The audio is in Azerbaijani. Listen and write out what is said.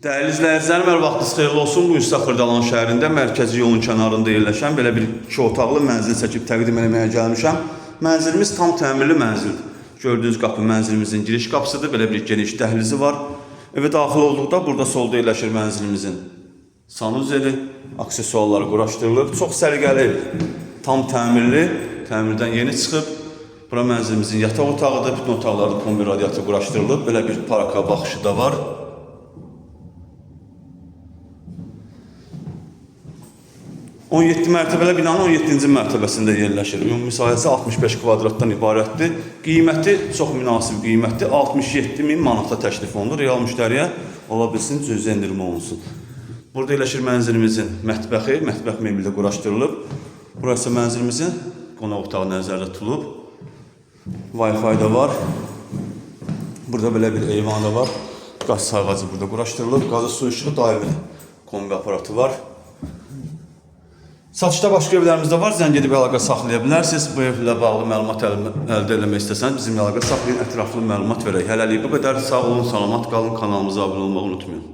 Dəyərli izləyicilərim, hər vaxtınız xeyirli olsun. Bu Üstə Xırdalan şəhərində mərkəzi yolun kənarında yerləşən belə bir 2 otaqlı mənzil çəkib təqdim etməyə gəlmişəm. Mənzilimiz tam təmirli mənzildir. Gördüyünüz qapı mənzilimizin giriş qapısıdır. Belə bir geniş dəhlizi var. Evə daxil olduqda burada solda yerləşir mənzilimizin sanuzeli, aksesuarları quraşdırılıb. Çox səliqəli, tam təmirli, təmirdən yeni çıxıb. Bura mənzilimizin yataq otağıdır. Bütün otaqlarda kombi radiatı quraşdırılıb. Belə bir parka baxışı da var. 17 mərtəbəli binanın 17-ci mərtəbəsində yerləşir. Ümumi sahəsi 65 kvadratdan ibarətdir. Qiyməti çox münasib qiymətdir. 67.000 manata təklif olunur. Real müştəriyə ola bilsin cüzi endirim olunsun. Burada yerləşir mənzilimizin mətbəxi, mətbəx mebeli də quraşdırılıb. Burası mənzilimizin qonaq otağı nəzərdə tutulub. Wi-Fi da var. Burada belə bir eyvan da var. Qaz sayğacı burada quraşdırılıb. Qazı su işığı daimi kombi aparatı var. Satışda başqa evlərimizdə var. Zəng edib əlaqə saxlaya bilərsiniz. Bu evlə bağlı məlumat əldə etmək istəsəniz bizimlə əlaqə saxlayın, ətraflı məlumat verək. Hələlik bu qədər. Sağ olun, salamat qalın. Kanalımıza abunə olmağı unutmayın.